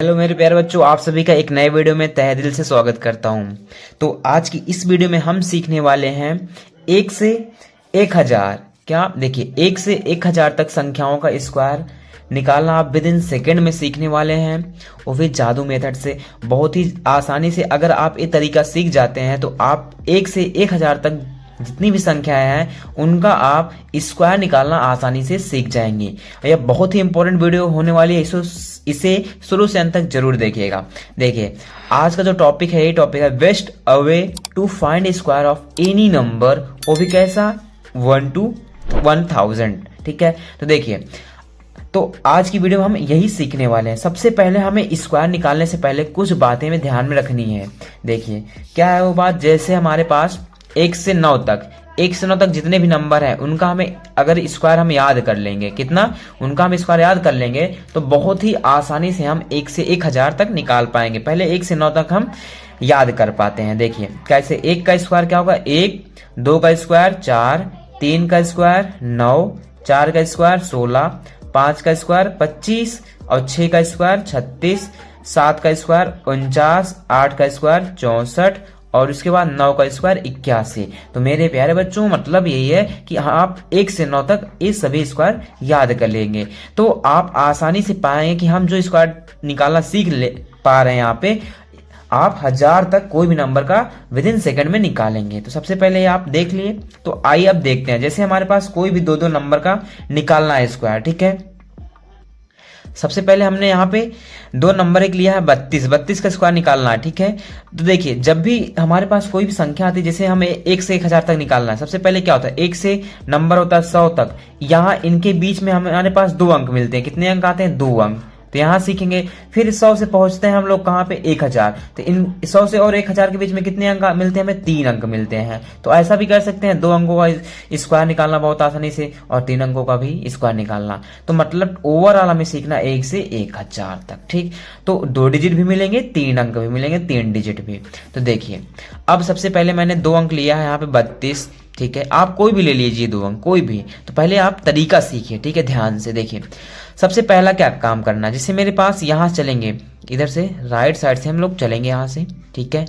Hello मेरे प्यारे बच्चों, आप सभी का एक नए वीडियो में तहे दिल से स्वागत करता हूं। तो आज की इस वीडियो में हम सीखने वाले हैं 1 से 1000। क्या देखिए, 1 से 1000 तक संख्याओं का स्क्वायर निकालना आप विद इन सेकेंड में सीखने वाले हैं, वो भी जादू मेथड से, बहुत ही आसानी से। अगर आप ये तरीका सीख जाते हैं तो आप 1 से 1000 तक जितनी भी संख्याएं हैं उनका आप स्क्वायर निकालना आसानी से सीख जाएंगे। यह बहुत ही इंपॉर्टेंट वीडियो होने वाली है, इसे शुरू से अंत तक जरूर देखिएगा। देखिए, आज का जो टॉपिक है, ये टॉपिक है best away to find square of any number, वो भी कैसा, 1 to 1000। ठीक है, तो देखिए, तो आज की वीडियो में हम यही सीखने वाले हैं। सबसे पहले हमें स्क्वायर निकालने से पहले कुछ बातें में ध्यान में रखनी है। देखिए क्या है वो बात, जैसे हमारे पास 1 से 9 तक, 1 से 9 तक जितने भी नंबर हैं उनका हमें अगर स्क्वायर हम याद कर लेंगे, कितना उनका हम स्क्वायर याद कर लेंगे तो बहुत ही आसानी से हम 1 से 1000 तक निकाल पाएंगे। पहले 1 से 9 तक हम याद कर पाते हैं। देखिए कैसे, 1 का स्क्वायर क्या होगा 1, 2 का स्क्वायर 4, 3 का स्क्वायर 9, 4 का स्क्वायर 16, 5 का स्क्वायर 25 और 6 का स्क्वायर 36, 7 का स्क्वायर 49, 8 का स्क्वायर 64 और उसके बाद 9 का स्क्वायर 81। तो मेरे प्यारे बच्चों, मतलब यही है कि आप 1 से 9 तक ये सभी स्क्वायर याद कर लेंगे तो आप आसानी से पाएंगे कि हम जो स्क्वायर निकालना सीख ले पा रहे हैं यहाँ पे, आप 1000 तक कोई भी नंबर का विद इन सेकेंड में निकालेंगे। तो सबसे पहले आप देख लिए, तो आइए अब देखते हैं। जैसे हमारे पास कोई भी 2-2 नंबर का निकालना है स्क्वायर, ठीक है। सबसे पहले हमने यहाँ पे 2 नंबर एक लिया है 32 का स्क्वायर निकालना है, ठीक है। तो देखिए, जब भी हमारे पास कोई भी संख्या आती है, जैसे हमें 1 से 1000 तक निकालना है, सबसे पहले क्या होता है, 1 से नंबर होता है 100 तक, यहाँ इनके बीच में हमारे पास 2 अंक मिलते हैं। कितने अंक आते हैं, 2 अंक। तो यहाँ सीखेंगे, फिर 100 से पहुंचते हैं हम लोग कहाँ पे, 1000। तो इन 100 से और 1000 के बीच में कितने अंक मिलते हैं, हमें 3 अंक मिलते हैं। तो ऐसा भी कर सकते हैं, 2 अंकों का स्क्वायर निकालना बहुत आसानी से और 3 अंकों का भी स्क्वायर निकालना। तो मतलब ओवरऑल हमें सीखना 1 से 1000 तक, ठीक। तो 2 डिजिट भी मिलेंगे, 3 अंक भी मिलेंगे, 3 डिजिट भी। तो देखिए, अब सबसे पहले मैंने 2 अंक लिया है यहाँ पे 32, ठीक है। आप कोई भी ले लीजिए 2 अंक, कोई भी। तो पहले आप तरीका सीखिए, ठीक है, ध्यान से देखिए। सबसे पहला क्या काम करना है, जैसे मेरे पास यहाँ चलेंगे, इधर से राइट साइड से हम लोग चलेंगे यहाँ से, ठीक है।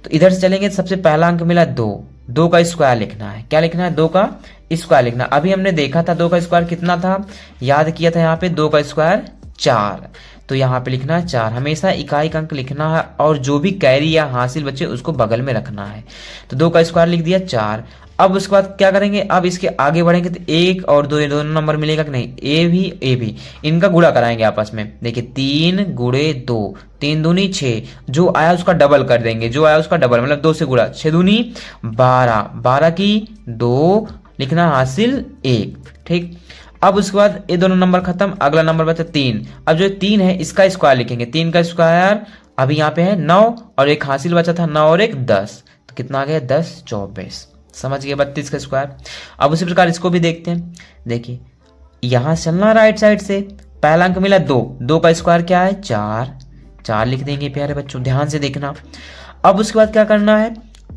तो इधर से चलेंगे, सबसे पहला अंक मिला 2, 2 का स्क्वायर लिखना है। क्या लिखना है, 2 का स्क्वायर लिखना। अभी हमने देखा था 2 का स्क्वायर कितना था, याद किया था यहाँ पे, 2 का स्क्वायर 4। तो यहाँ पे लिखना है 4। हमेशा इकाई का अंक लिखना है और जो भी कैरी या हासिल बचे उसको बगल में रखना है। तो 2 का स्क्वायर लिख दिया 4। अब उसके बाद क्या करेंगे, अब इसके आगे बढ़ेंगे तो 1 और 2 दोनों नंबर मिलेगा कि नहीं, ए भी इनका गुणा कराएंगे आपस में। देखिए 3 गुणे 2, 3 दूनी 6, जो आया उसका डबल कर देंगे, जो आया उसका डबल, मतलब 2 से गुणा, 6 दूनी 12, 12 की 2 लिखना हासिल 1, ठीक। अब उसके बाद ये दोनों नंबर खत्म, अगला नंबर बचा 3। अब जो 3 है इसका स्क्वायर लिखेंगे, 3 का स्क्वायर अभी यहाँ पे है 9 और एक हासिल बचा था 9 और एक 10, तो कितना आ गया 10, 24। समझ गए, 32 का स्क्वायर। अब उसी प्रकार इसको भी देखते हैं। देखिए यहां से चलना राइट साइड से, पहला अंक मिला 2, 2 का स्क्वायर क्या है 4, 4 लिख देंगे प्यारे बच्चों, ध्यान से देखना। अब उसके बाद क्या करना है,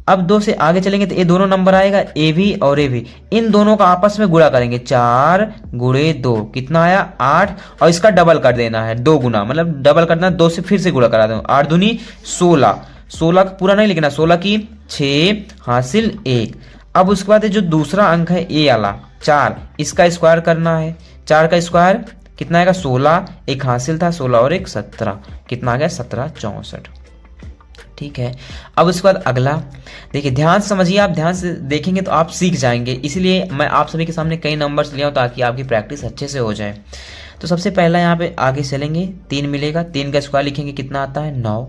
अब 2 से आगे चलेंगे तो ये दोनों नंबर आएगा ए भी और ए भी, इन दोनों का आपस में गुणा करेंगे, 4 गुणे 2 कितना आया 8, और इसका डबल कर देना है, 2 गुना, मतलब डबल करना, 2 से फिर से गुणा करा दो, 8 दूनी 16, 16 का पूरा नहीं लिखना, 16 की 6 हासिल 1। अब उसके बाद जो दूसरा अंक है ए वाला 4, इसका स्क्वायर करना है। 4 का स्क्वायर कितना आएगा 16, एक हासिल था 16 और एक 17, कितना आ गया 17, 64, ठीक है। अब उसके बाद अगला देखिए, ध्यान से समझिए, आप ध्यान से देखेंगे तो आप सीख जाएंगे, इसलिए मैं आप सभी के सामने कई नंबर्स लिया हूं ताकि आपकी प्रैक्टिस अच्छे से हो जाए। तो सबसे पहला यहाँ पे आगे चलेंगे, 3 मिलेगा, 3 का स्क्वायर लिखेंगे, कितना आता है 9,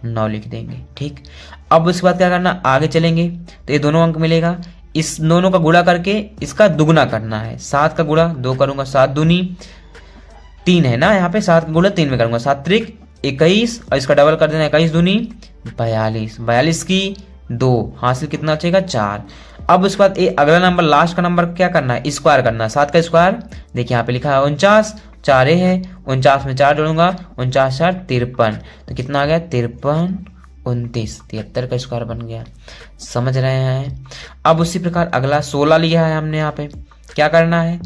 9 लिख देंगे, ठीक। अब उसके बाद क्या करना, आगे चलेंगे तो ये दोनों अंक मिलेगा, इस दोनों का गुणा करके इसका दुगुना करना है। 7 का गुणा 2 करूंगा, 7 दूनी 3 है ना, यहाँ पे 7 का गुणा 3 में करूंगा, 7 त्रिक 21 और इसका डबल कर देना, 21 दूनी 42, 42 की 2 हासिल कितना बचेगा 4। अब उसके बाद ये अगला नंबर, लास्ट का नंबर क्या करना है, स्क्वायर करना है। 7 का स्क्वायर देखिए यहाँ पे लिखा है 49, 4 है 49 में 4 जोड़ूंगा, 49 4 53, तो कितना आ गया 53, 29, 73 का स्क्वायर बन गया। समझ रहे हैं। अब उसी प्रकार अगला 16 लिया है हमने, यहाँ पे क्या करना है,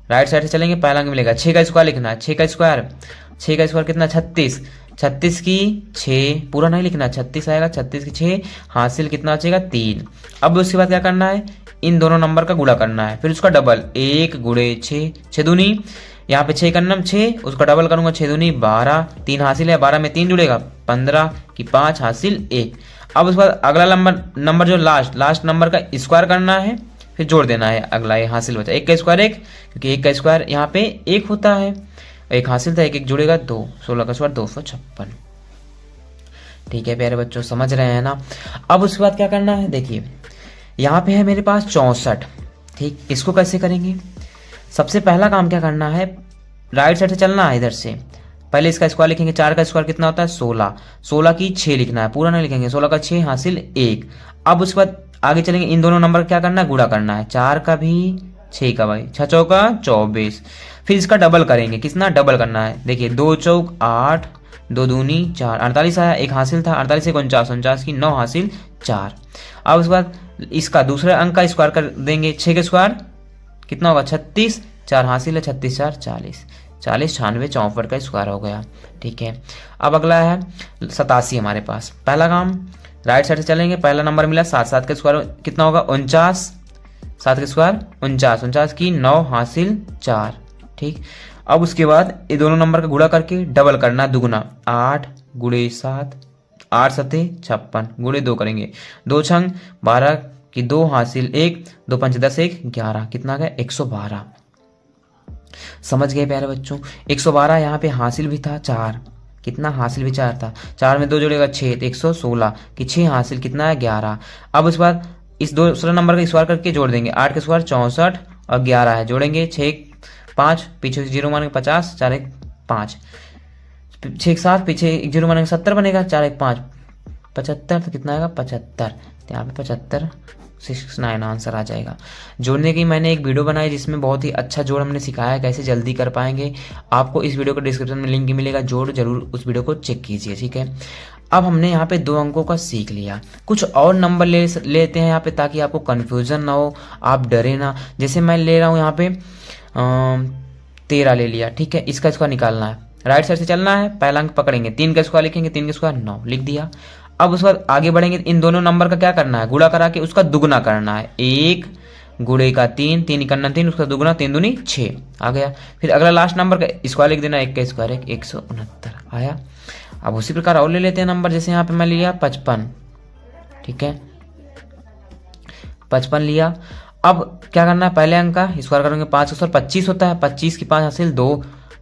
राइट साइड से चलेंगे, पहला अंक मिलेगा, 6 का स्क्वायर लिखना है, 6 का स्क्वायर कितना 36, 36 की 6, पूरा नहीं लिखना, 36 आएगा, 36 की 6 हासिल कितना बचेगा 3। अब उसके बाद क्या करना है, इन दोनों नंबर का गुणा करना है, फिर उसका डबल 1 गुणे 6, 6 दूनी, यहाँ पे 6 करना 6, उसका डबल करूंगा 6 दूनी 12, 3 हासिल है, 12 में 3 जुड़ेगा 15 की 5 हासिल 1। अब उसके बाद अगला नंबर जो लास्ट नंबर का स्क्वायर करना है, फिर जोड़ देना है, अगला ये हासिल बचा 1 का स्क्वायर 1, क्योंकि 1 का स्क्वायर यहाँ पे 1 होता है, 1 हासिल था, 1 जुड़ेगा 2, 16 का स्क्वायर 256। ठीक है प्यारे बच्चों, समझ रहे हैं ना। अब उसके बाद क्या करना है, देखिए यहाँ पे है मेरे पास 64। ठीक, इसको कैसे करेंगे, सबसे पहला काम क्या करना है, राइट साइड से चलना है इधर से, पहले इसका स्क्वायर लिखेंगे, 4 का स्क्वायर कितना होता है 16, 16 की 6 लिखना है, पूरा नहीं लिखेंगे, 16 का 6 हासिल 1। अब उसके बाद आगे चलेंगे, इन दोनों नंबर क्या करना है, गुणा करना है, 4 का भी 6 का भाई, 6 चौका 24, फिर इसका डबल करेंगे, कितना डबल करना है, देखिए 2 चौक 8, 2 दूनी 4, 48 आया, 1 हासिल था, 48 से 49, 49 की 9 हासिल 4। अब उसके बाद इसका दूसरे अंक का स्क्वायर कर देंगे, 6 के स्क्वायर कितना होगा 36, 4 हासिल है, 36 4 40, 40 96 64 का स्क्वायर हो गया। ठीक है, अब अगला है 87 हमारे पास। पहला काम राइट साइड से चलेंगे, पहला नंबर मिला 7, 7 का स्क्वायर कितना होगा 49, 7 का स्क्वायर 49, 49 की 9 हासिल 4। ठीक, अब उसके बाद ये दोनों नंबर का गुणा करके डबल करना, दुगुना 8 गुणे 7, 8 सते 56 गुणे 2 करेंगे, 2 छंग 12 की 2 हासिल 1, 2 पंच 10 1 11, कितना गया 112। समझ गए प्यारे बच्चों, 112 यहाँ पे हासिल भी था 4, कितना हासिल भी 4 था, 4 में 2 जुड़ेगा 6, तो 116 की 6 हासिल कितना है 11। अब उसके बाद इस दूसरा नंबर का स्क्वायर करके जोड़ देंगे, 8 का स्क्वायर 64 और 11 है, जोड़ेंगे 6 5, पीछे 0 मानेंगे 50, 4 1 5, 6 7, पीछे 0 मानेंगे 70 बनेगा, 4 1 5 75, तो कितना आएगा 75, तो यहाँ पे 75 69 आंसर आ जाएगा। जोड़ने की मैंने एक वीडियो बनाई जिसमें बहुत ही अच्छा जोड़ हमने सिखाया है, कैसे जल्दी कर पाएंगे। आपको इस वीडियो को डिस्क्रिप्शन में लिंक मिलेगा, जोड़ जरूर उस वीडियो को चेक कीजिए। ठीक है, अब हमने यहाँ पे 2 अंकों का सीख लिया, कुछ और नंबर लेते हैं यहाँ पे ताकि आपको कन्फ्यूजन ना हो, आप डरे ना। जैसे मैं ले रहा हूँ यहाँ पे 13 ले लिया, ठीक है, इसका स्क्वायर निकालना है, राइट साइड से चलना है, पहला अंक पकड़ेंगे, 3 का स्क्वायर लिखेंगे, 3 का स्क्वायर 9 लिख दिया। अब उसके बाद आगे बढ़ेंगे, इन दोनों नंबर का क्या करना है, गुणा करा के उसका दुगुना करना है, 1 गुणे का 3, 3 करना 3, उसका दुगुना 3 दूनी 6 आ गया। फिर अगला लास्ट नंबर का स्क्वायर लिख देना, 1 का स्क्वायर 169 आया। अब उसी प्रकार और ले लेते हैं नंबर, जैसे यहाँ पे मैं लिया 55, ठीक है 55 लिया। अब क्या करना है, पहले अंक का स्क्वायर करेंगे, 5 स्क्वायर 25 होता है, 25 की 5 हासिल 2।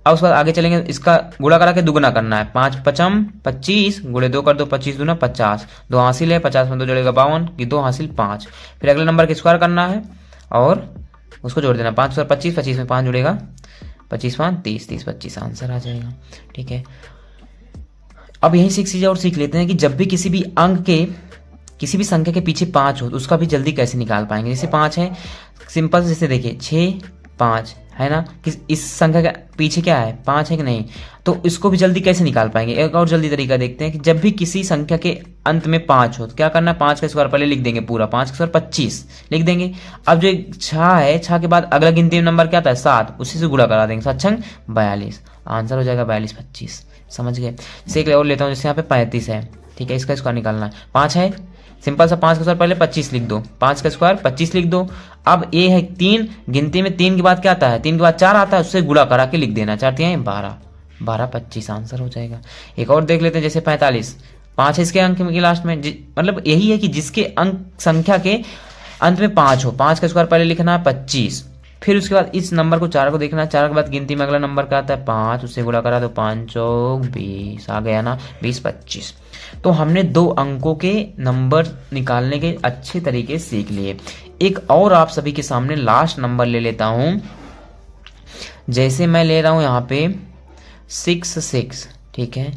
अब उसके बाद आगे चलेंगे, इसका गुणा करा के दुगुना करना है, 5 पचम 25 गुणे 2 कर दो, 25 दूना 50, 2 हासिल है, 50 में 2 जोड़ेगा 52 की 2 हासिल 5। फिर अगले नंबर के स्क्वायर करना है और उसको जोड़ देना, 5 स्क्वायर 25, 25 में 5 जुड़ेगा, 25 5 30, 30 25 आंसर आ जाएगा। ठीक है, अब यही चीजें और सीख लेते हैं कि जब भी किसी भी अंक के किसी भी संख्या के पीछे 5 हो तो उसका भी जल्दी कैसे निकाल पाएंगे। जैसे 5 है, सिंपल से जैसे देखिए 6 5 है ना, कि इस संख्या के पीछे क्या है 5 है कि नहीं, तो इसको भी जल्दी कैसे निकाल पाएंगे। एक और जल्दी तरीका देखते हैं कि जब भी किसी संख्या के अंत में 5 हो तो क्या करना है, 5 का स्क्वायर पहले लिख देंगे, पूरा 5 का स्क्वायर 25 लिख देंगे। अब जो 6 है, 6 के बाद अगला गिनती नंबर क्या आता है 7, उसी से गुणा करा देंगे, 7 छंग 42 आंसर हो जाएगा 42 25। समझ गए। जैसे एक और लेता हूँ, जैसे यहाँ पे 35 है, ठीक है, इसका स्क्वायर निकालना है, 5 है, सिंपल सा 5 का स्क्वायर पहले 25 लिख दो, 5 का स्क्वायर 25 लिख दो। अब ये है 3, गिनती में 3 के बाद क्या आता है, 3 के बाद 4 आता है, उससे गुणा करा के लिख देना, 4 3 12 12 25 आंसर हो जाएगा। एक और देख लेते हैं, जैसे 45, 5 है इसके अंक के लास्ट में, मतलब यही है कि जिसके अंक संख्या के अंत में 5 हो, 5 का स्क्वायर पहले लिखना है 25, फिर उसके बाद इस नंबर को 4 को देखना है, 4 के बाद गिनती में अगला नंबर क्या आता है 5, उससे गुणा करा तो 5 चौक 20 आ गया ना, 20 25। तो हमने 2 अंकों के नंबर निकालने के अच्छे तरीके सीख लिए। एक और आप सभी के सामने लास्ट नंबर ले लेता हूं, जैसे मैं ले रहा हूं यहाँ पे 6 ठीक है।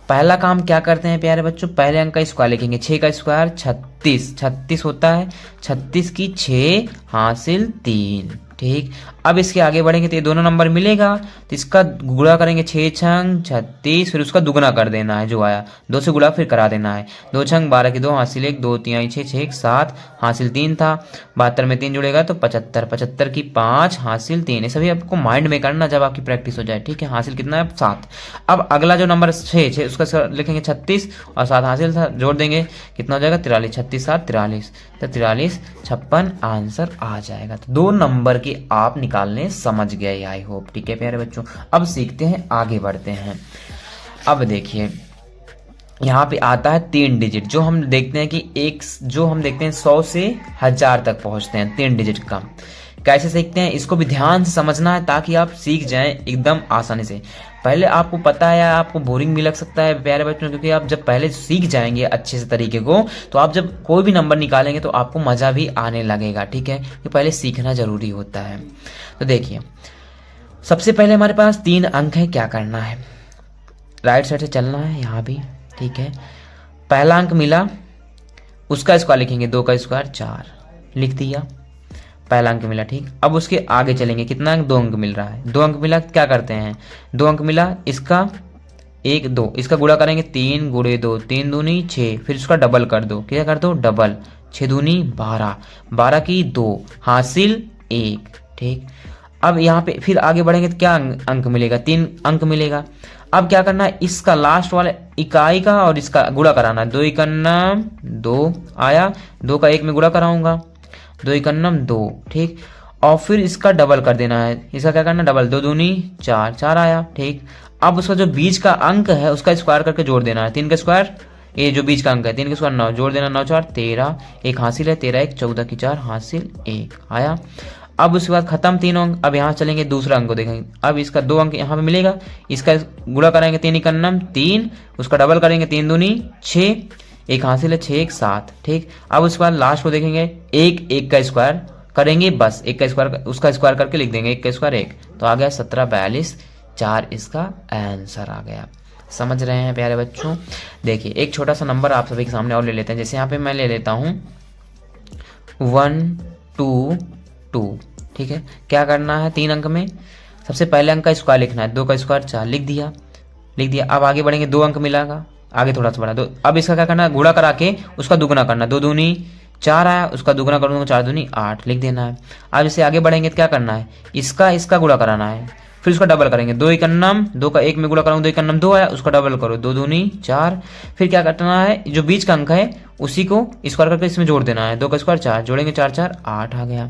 पहला काम क्या करते हैं प्यारे बच्चों, पहले अंक का स्क्वायर लिखेंगे, 6 का स्क्वायर 36 होता है, 36 की 6 हासिल 3 ठीक। अब इसके आगे बढ़ेंगे तो ये दोनों नंबर मिलेगा, तो इसका गुणा करेंगे 6 छंग 36, फिर उसका दुगना कर देना है जो आया, 2 से गुणा फिर करा देना है। 2 छंग 12 की 2 हासिल 1, 2 3 6 6 7 हासिल 3 था, 72 में 3 जुड़ेगा तो 75, 75 की 5 हासिल 3। ये सभी आपको माइंड में करना जब आपकी प्रैक्टिस हो जाए, ठीक है। हासिल कितना है 7। अब अगला जो नंबर 6 उसका लिखेंगे 36 और 7 हासिल था, जोड़ देंगे कितना हो जाएगा 43, 36 7 43, तो 43 56 आंसर आ जाएगा। तो 2 नंबर की आप निकालने समझ गए आई होप, ठीक है प्यारे बच्चों। अब सीखते हैं, आगे बढ़ते हैं। अब देखिए यहाँ पे आता है 3 डिजिट, जो हम देखते हैं कि जो हम देखते हैं 100 से 1000 तक पहुंचते हैं 3 डिजिट का। कैसे सीखते हैं इसको भी ध्यान से समझना है ताकि आप सीख जाएं एकदम आसानी से। पहले आपको पता है या आपको बोरिंग भी लग सकता है प्यारे बच्चों, क्योंकि आप जब पहले सीख जाएंगे अच्छे से तरीके को तो आप जब कोई भी नंबर निकालेंगे तो आपको मजा भी आने लगेगा, ठीक है। कि पहले सीखना जरूरी होता है। तो देखिए सबसे पहले हमारे पास 3 अंक है, क्या करना है राइट साइड से चलना है यहाँ भी, ठीक है। पहला अंक मिला उसका स्क्वायर लिखेंगे, 2 का स्क्वायर 4 लिख दिया, पहला अंक मिला, ठीक। अब उसके आगे चलेंगे, कितना अंक 2 अंक मिल रहा है, 2 अंक मिला, क्या करते हैं 2 अंक मिला इसका 1 2, इसका गुणा करेंगे 3 गुणे 2 3 दूनी 6, फिर इसका डबल कर दो, क्या कर दो डबल, 6 दूनी 12, 12 की 2 हासिल 1, ठीक। अब यहाँ पे फिर आगे बढ़ेंगे तो क्या अंक मिलेगा 3 अंक मिलेगा। अब क्या करना है इसका लास्ट वाले इकाई का और इसका गुणा कराना है, 2 इकन्नम 2 आया, 2 का 1 में गुणा कराऊंगा, 2 इकन्नम 2, ठीक। और फिर इसका डबल कर देना है, इसका क्या करना डबल, 2 दूनी 4 4 आया, ठीक। अब उसका जो बीच का अंक है उसका स्क्वायर करके जोड़ देना है, 3 का स्क्वायर, ये जो बीच का अंक है 3 का स्क्वायर 9, जोड़ देना 9 4 13, 1 हासिल है, 13 1 14 की 4 हासिल 1 आया। अब उसके बाद खत्म 3 अंक। अब यहाँ चलेंगे दूसरा अंक को देखेंगे, अब इसका 2 अंक यहाँ पे मिलेगा, इसका गुणा कराएंगे 3 इकन्नम 3, उसका डबल करेंगे 3 दूनी 6, 1 हासिल है 6 1 7, ठीक। अब उसके बाद लास्ट को देखेंगे 1 1 का स्क्वायर करेंगे, बस 1 का स्क्वायर उसका स्क्वायर करके लिख देंगे, 1 का स्क्वायर 1, तो आ गया 17 42 4 इसका आंसर आ गया। समझ रहे हैं प्यारे बच्चों। देखिए एक छोटा सा नंबर आप सभी के सामने और ले लेते हैं, जैसे यहाँ पे मैं ले लेता हूँ 1 2 2, ठीक है। क्या करना है 3 अंक में सबसे पहले अंक का स्क्वायर लिखना है, 2 का स्क्वायर 4 लिख दिया। अब आगे बढ़ेंगे 2 अंक मिलेगा, आगे थोड़ा सा बढ़ा दो। अब इसका क्या करना है गुणा करा के उसका दुगुना करना, 2 दूनी 4 आया, उसका दुगुना करूंगा 4 दूनी 8 लिख देना है। अब इसे आगे बढ़ेंगे तो क्या करना है इसका गुणा कराना है, फिर उसका डबल करेंगे, 2 इकन्नम 2 का 1 में गुणा कराऊंगा, 2 इकन्नम 2 आया, उसका डबल करो 2 दूनी 4, फिर क्या करना है जो बीच का अंक है उसी को स्क्वायर करके इसमें जोड़ देना है, 2 का स्क्वायर 4 जोड़ेंगे 4 4 8 आ गया,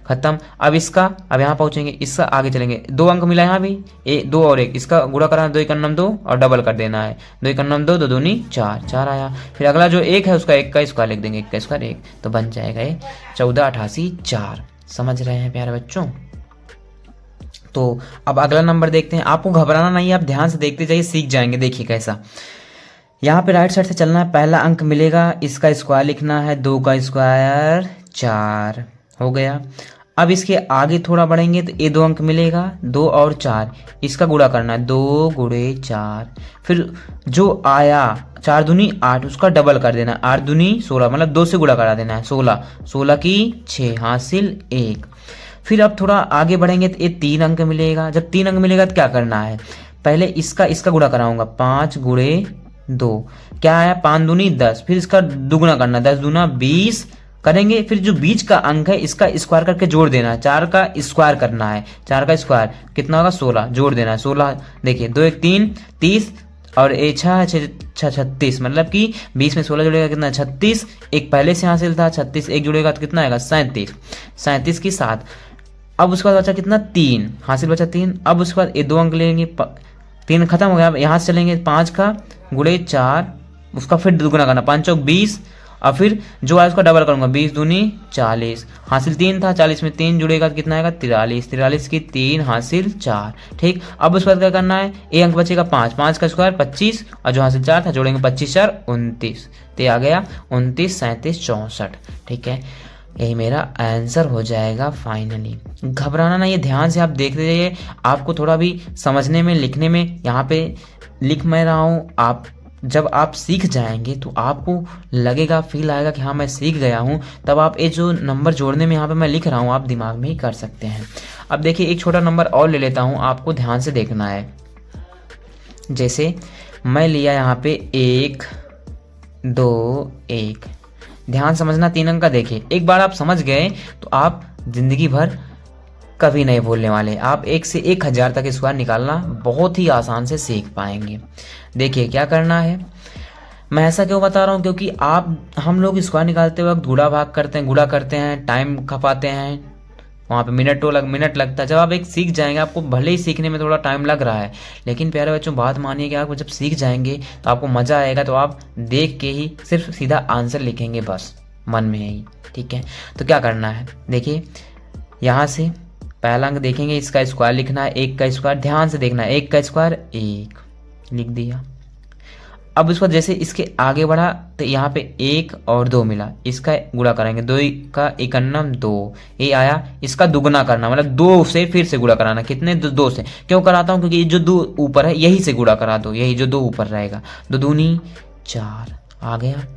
खत्म। अब यहाँ पहुंचेंगे, इसका आगे चलेंगे, 2 अंक मिला यहाँ भी 2 और 1, इसका गुणा कराना 2 इकन्नम 2 और डबल कर देना है, 2 इकन्नम 2 2 दूनी 4 4 आया। फिर अगला जो 1 है उसका 1 का स्क्वायर लिख देंगे, 1 का स्क्वायर 1, तो बन जाएगा ये 14 88 4। समझ रहे हैं प्यारे बच्चों। तो अब अगला नंबर देखते हैं, आपको घबराना नहीं है, आप ध्यान से देखते जाइए, सीख जाएंगे। देखिए कैसा, यहाँ पे राइट साइड से चलना है, पहला अंक मिलेगा इसका स्क्वायर लिखना है, 2 का स्क्वायर 4 हो गया। अब इसके आगे थोड़ा बढ़ेंगे तो ये 2 अंक मिलेगा, 2 और 4, इसका गुणा करना है, 2 गुणे 4, फिर जो आया 4 दूनी 8 उसका डबल कर देना, 8 दूनी 16 मतलब 2 से गुणा करा देना है, 16 16 की 6 हासिल 1। फिर अब थोड़ा आगे बढ़ेंगे तो ये 3 अंक मिलेगा, जब 3 अंक मिलेगा तो क्या करना है पहले इसका गुणा कराऊंगा, 5 गुणे 2 क्या आया 5 दूनी 10, फिर इसका दुगुना करना, 10 दूना 20 करेंगे, फिर जो बीच का अंक है इसका स्क्वायर करके जोड़ देना है, 4 का स्क्वायर करना है, 4 का स्क्वायर कितना होगा 16 जोड़ देना है, 16 देखिए 2 1 3 30 और 6 36, मतलब कि 20 में 16 जुड़ेगा कितना 36, एक पहले से हासिल था 36, एक जुड़ेगा तो कितना आएगा 37, 37 की 7। अब उसके बाद बचा कितना 3 हासिल बचा 3। अब उसके बाद ये 2 अंक लेंगे, 3 खत्म हो गया, यहाँ से चलेंगे 5 का गुणे 4 उसका फिर दुगुना करना, 5 चौक 20 और फिर जो है उसका डबल करूंगा, 20 दूनी 40 हासिल 3 था, 40 में 3 जुड़ेगा तो कितना आएगा 43, 43 की 3 हासिल 4, ठीक। अब उसके बाद क्या करना है एक अंक बचेगा 5, 5 का स्क्वायर 25 और जो हासिल 4 था जोड़ेंगे 25 4 29, तो आ गया 29 37 64, ठीक है। यही मेरा आंसर हो जाएगा फाइनली। घबराना नहीं है, ध्यान से आप देखते जाइए, आपको थोड़ा भी समझने में लिखने में, यहाँ पे लिख मैं रहा हूँ आप जब आप सीख जाएंगे तो आपको लगेगा, फील आएगा कि हाँ मैं सीख गया हूँ, तब आप ये जो नंबर जोड़ने में यहाँ पे मैं लिख रहा हूँ आप दिमाग में ही कर सकते हैं। अब देखिए एक छोटा नंबर और ले लेता हूँ, आपको ध्यान से देखना है। जैसे मैं लिया यहाँ पे 1 2 1, ध्यान समझना, 3 अंक का देखिए। एक बार आप समझ गए तो आप जिंदगी भर कभी नहीं भूलने वाले। आप 1 से 1000 तक स्क्वायर निकालना बहुत ही आसान से सीख पाएंगे। देखिए क्या करना है, मैं ऐसा क्यों बता रहा हूँ, क्योंकि हम लोग स्क्वायर निकालते वक्त गुणा करते हैं, टाइम खपाते हैं, वहाँ पे मिनट लगता है। जब आप एक सीख जाएंगे, आपको भले ही सीखने में थोड़ा टाइम लग रहा है, लेकिन प्यारे बच्चों बात मानिए कि आप जब सीख जाएंगे तो आपको मज़ा आएगा, तो आप देख के ही सिर्फ सीधा आंसर लिखेंगे बस मन में ही। ठीक है, तो क्या करना है, देखिए यहाँ से पहला अंक देखेंगे, इसका स्क्वायर लिखना है। 1 का स्क्वायर ध्यान से देखना है, 1 का स्क्वायर 1 लिख दिया। अब उसको जैसे इसके आगे बढ़ा तो यहाँ पे 1 और 2 मिला, इसका गुणा करेंगे, 2 का 1 2, ये आया, इसका दुगना करना, मतलब 2 से फिर से गुणा कराना। कितने? 2 से। क्यों कराता हूँ? क्योंकि जो 2 ऊपर है यही से गुणा करा दो, यही जो 2 ऊपर रहेगा, 2 दूनी 4 आ गया।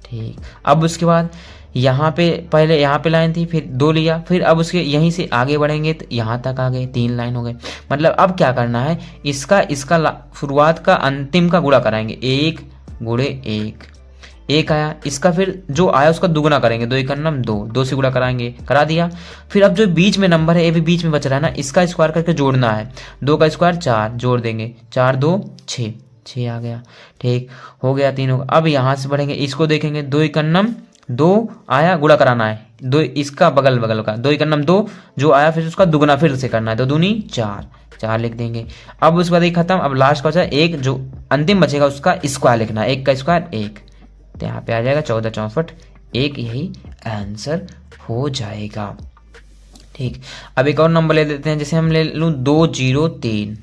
ठीक, अब उसके बाद यहाँ पे पहले यहाँ पे लाइन थी, फिर 2 लिया, फिर अब उसके यहीं से आगे बढ़ेंगे तो यहाँ तक आ गए, 3 लाइन हो गए। मतलब अब क्या करना है, इसका शुरुआत का अंतिम का गुणा कराएंगे, 1 गुणे 1, 1 आया, इसका फिर जो आया उसका दुगना करेंगे, 2 1 2, 2 से गुणा कराएंगे, करा दिया। फिर अब जो बीच में नंबर है ये भी बीच में बच रहा है ना, इसका स्क्वायर करके जोड़ना है, 2 का स्क्वायर 4 जोड़ देंगे, 4 2 6, 6 आ गया। ठीक हो गया, 3 होगा। अब यहाँ से बढ़ेंगे, इसको देखेंगे, 2 1 2 आया, गुणा कराना है, 2 इसका बगल का, 2 1 2 जो आया फिर उसका दुगना फिर से करना है, 2 दूनी 4, 4 लिख देंगे। अब उसके बाद एक खत्म, अब लास्ट का बचा 1, जो अंतिम बचेगा उसका स्क्वायर लिखना है, 1 का स्क्वायर 1, तो यहाँ पे आ जाएगा 14 64 1, यही आंसर हो जाएगा। ठीक, अब एक और नंबर ले लेते हैं, जैसे हम ले लूँ 203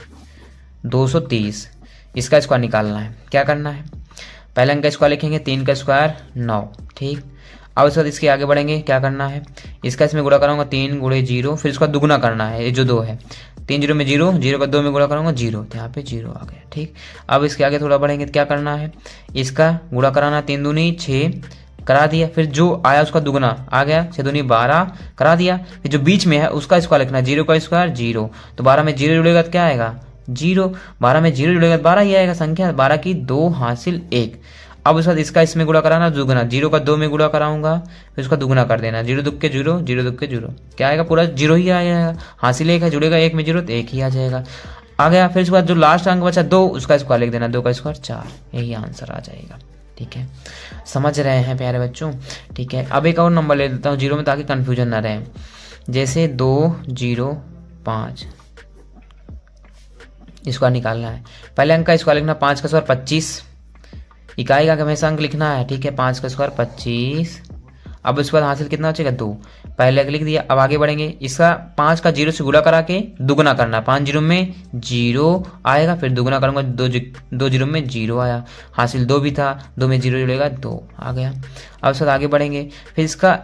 230, इसका स्क्वायर निकालना है। क्या करना है, पहले अंक का स्क्वायर लिखेंगे, 3 का स्क्वायर 9। ठीक, अब उसके बाद इसके आगे बढ़ेंगे, क्या करना है, इसका इसमें गुणा कराऊंगा, 3 गुणे 0, फिर इसका दुगुना करना है, ये जो 2 है, 3 0 में 0, 0 का 2 में गुणा करूंगा 0, तो यहाँ पे 0 आ गया। ठीक, अब इसके आगे थोड़ा बढ़ेंगे तो क्या करना है, इसका गुणा कराना, 3 दूनी 6 करा दिया, फिर जो आया उसका दुगना आ गया, 6 दूनी 12 करा दिया। फिर जो बीच में है उसका स्क्वायर लिखना, 0 का स्क्वायर 0, तो 12 में 0 जुड़ेगा तो क्या आएगा 0, 12 में 0 जुड़ेगा तो 12 ही आएगा संख्या, 12 की 2 हासिल 1। अब उसके बाद इसका इसमें गुणा कराना, दुगना, 0 का 2 में गुणा कराऊंगा, फिर उसका दुगना कर देना, 0 दुख के 0, 0 दुख के 0, क्या आएगा, पूरा 0 ही आ जाएगा, हासिल 1 है, जुड़ेगा 1 में 0 तो 1 ही आ जाएगा, आ गया। फिर उसके बाद जो लास्ट अंक बचा 2, उसका स्क्वायर लिख देना, 2 का स्क्वायर 4, यही आंसर आ जाएगा। ठीक है, समझ रहे हैं प्यारे बच्चों। ठीक है, अब एक और नंबर ले लेता हूँ 0 में, ताकि कन्फ्यूजन ना रहे। जैसे 2 0 5, स्क्वायर निकालना है, पहले अंक का स्क्वायर लिखना, 5 का स्क्वायर 25, इकाई का हमेशा अंक लिखना है। ठीक है, 5 का स्क्वायर 25, अब उसके बाद हासिल कितना बचेगा 2, पहले लिख दिया। अब आगे बढ़ेंगे, इसका 5 का 0 से गुणा करा के दुगना करना, 5 0 में 0 आएगा, फिर दुगना करूंगा, 2 0 में 0 आया, हासिल 2 भी था, 2 में 0 जुड़ेगा 2 आ गया। अब उसके बाद आगे बढ़ेंगे, फिर इसका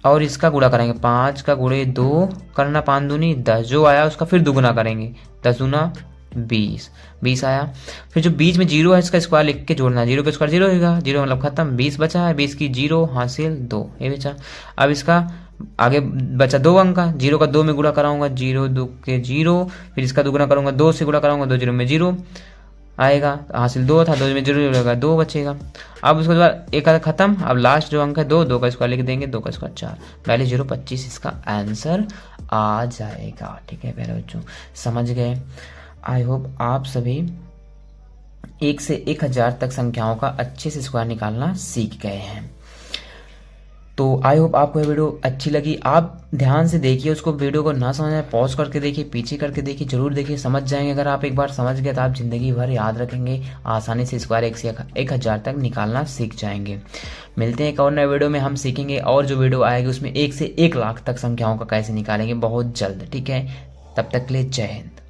और इसका गुणा करेंगे, 5 का गुणे 2 करना, 5 दूनी 10, जो आया उसका फिर दुगना करेंगे, 10 दूना 20 आया। फिर जो बीच में 0 है इसका स्क्वायर लिख के जोड़ना, 0 का स्क्वायर 0 होगा, 0 मतलब खत्म, 20 बचा है, 20 की 0 हासिल 2, ये बचा। अब इसका आगे बचा 2 अंक का, 0 का 2 में गुणा कराऊंगा, 0 2 के 0, फिर इसका दुगुना करूंगा, 2 से गुणा कराऊंगा, 2 0 में 0 आएगा, हासिल 2 था, 2 में 0 जुड़ेगा 2 बचेगा। अब उसके बाद एक खत्म, अब लास्ट जो अंक है 2 का स्क्वायर लिख देंगे, 2 का स्क्वायर 4, पहले 0 25 इसका आंसर आ जाएगा। ठीक है प्यारे बच्चों, समझ गए। आई होप आप सभी 1 से 1000 तक संख्याओं का अच्छे से स्क्वायर निकालना सीख गए हैं। तो आई होप आपको ये वीडियो अच्छी लगी। आप ध्यान से देखिए उसको, वीडियो को ना समझ में पॉज करके देखिए, पीछे करके देखिए, जरूर देखिए, समझ जाएंगे। अगर आप एक बार समझ गए तो आप जिंदगी भर याद रखेंगे, आसानी से स्क्वायर 1 से 1000 तक निकालना सीख जाएंगे। मिलते हैं एक और नए वीडियो में, हम सीखेंगे और जो वीडियो आएगी उसमें 1 से 1 लाख तक संख्याओं का कैसे निकालेंगे बहुत जल्द। ठीक है, तब तक के लिए जय हिंद।